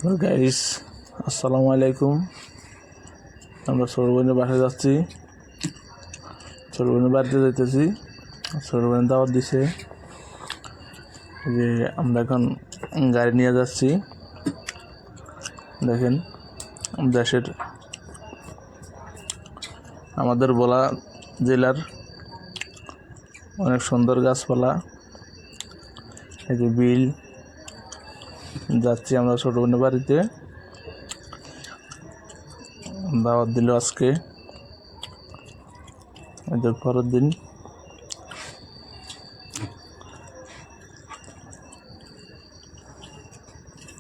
Hello guys, আসসালামু আলাইকুম। আমরা ছোট বোনের বাসায় যাচ্ছি। ছোট বোনের বাড়িতে যাইতেছি। ছোট বোনের দাওয়াত দিছে যে আমরা এখন গাড়ি নিয়ে যাচ্ছি। দেখেন দেশের আমাদের ভোলা জেলার অনেক সুন্দর গাছপালা, এই যে বিল। যাচ্ছি আমরা ছোট বোনের বাড়িতে। দাওয়াত দিল আজকে, এদের পরের দিন।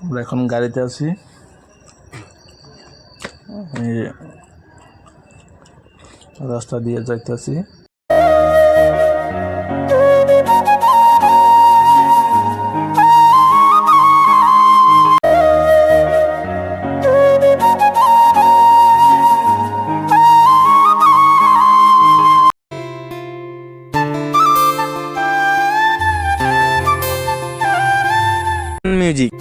আমরা এখন গাড়িতে আছি, রাস্তা দিয়ে যাইতেছি। মিউজিক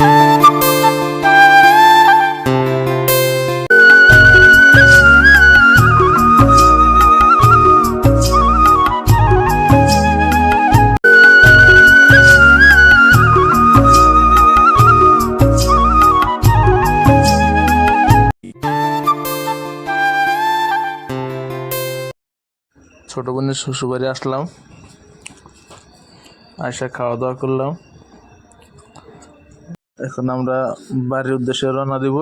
ছোট বোনের শ্বশুরবাড়ি আসলাম, আয়সা খাওয়া দাওয়া করলাম। এখন আমরা বাড়ির উদ্দেশ্যে রওনা দিব।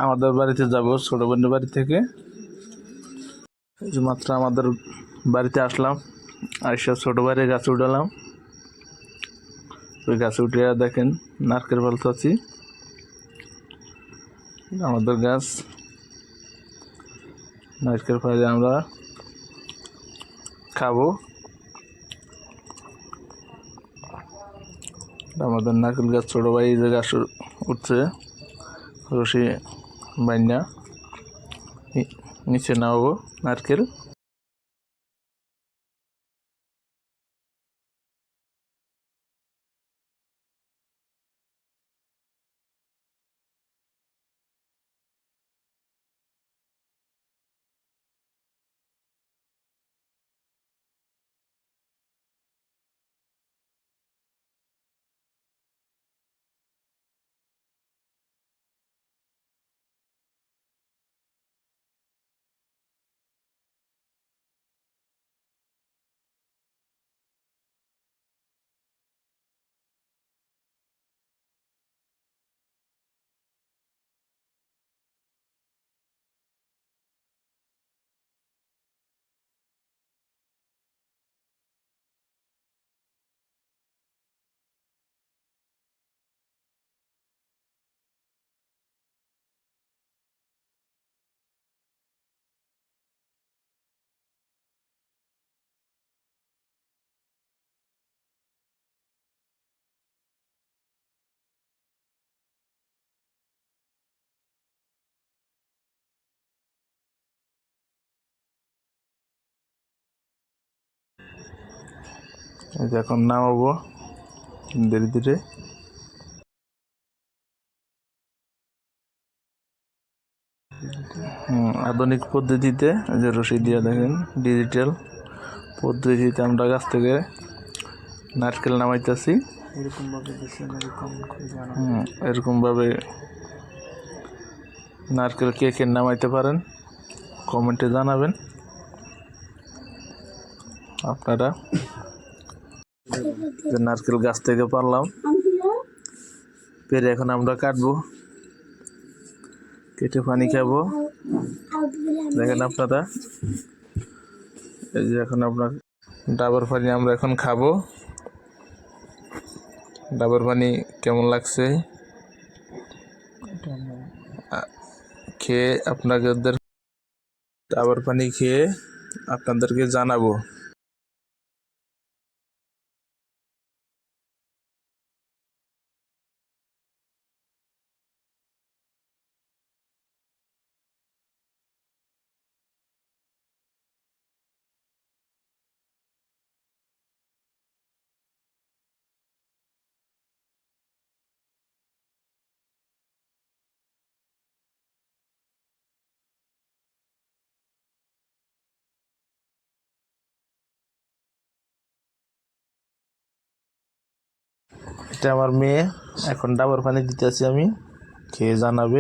আমাদের বাড়িতে যাব, ছোট বোনের বাড়ি থেকে। মাত্র আমাদের বাড়িতে আসলাম, আয়সা ছোট বাড়ির গাছে উঠালাম। ওই গাছে উঠে দেখেন নারকেল ফেলতেছি, আমাদের গাছ। নারকেল ফেলে আমরা খাবো। আমাদের নারকেল গাছ ছোট ভাই যে গাছ উঠছে, রশি বাইনা নিচে নামাবো নারকেল। এখন নামাবো ধীরে ধীরে। আধুনিক পদ্ধতিতে যে রশি দিয়ে দেখেন, ডিজিটাল পদ্ধতিতে আমরা গাছ থেকে নারকেল নামাইতেছি। এরকমভাবে নারকেল কে কে নামাইতে পারেন কমেন্টে জানাবেন আপনারা। যে নারকেল গাছ থেকে পারলাম, পেরে এখন আমরা কাটবো, কেটে পানি খাবো। দেখেন আপনারা, এই যে এখন আপনার ডাবের পানি আমরা এখন খাবো। ডাবের পানি কেমন লাগছে খেয়ে আপনাদের, ডাবের পানি খেয়ে আপনাদেরকে জানাবো। এটা আমার মেয়ে, এখন ডাবর পানি দিতেছি আমি, খেয়ে জানাবে।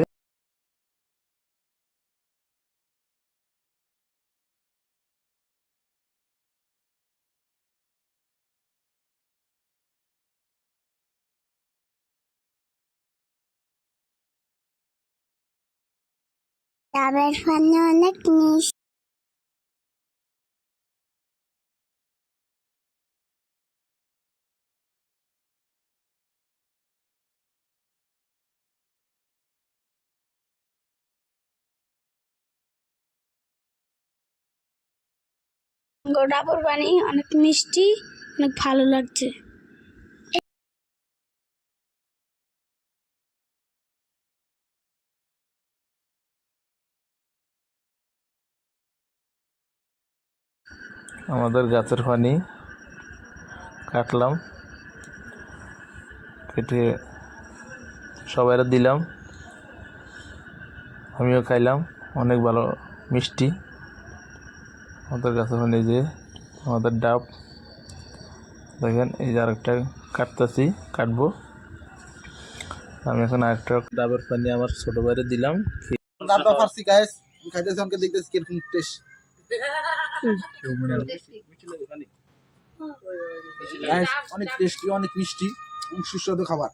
ডাবের পানি অনেক মিষ্টি। ডাবের পানি অনেক মিষ্টি, অনেক ভালো লাগছে। আমাদের গাছের পানি কাটলাম, কেটে সবাইরা দিলাম, আমিও খাইলাম, অনেক ভালো মিষ্টি। আমাদের গাছের পানি, যে আমাদের ডাব দেখেন, এই যে আরেকটা কাটবো। আমি এখন আরেকটা ডাবের পানি আমার ছোট ভাইরে দিলাম। ডাবটা ফার্সি গাইস, খাইতেছি, আমাকে দেখতেছি কিরকম টেস্ট। গাইস অনেক টেস্টি, অনেক মিষ্টি, সুস্বাদু খাবার।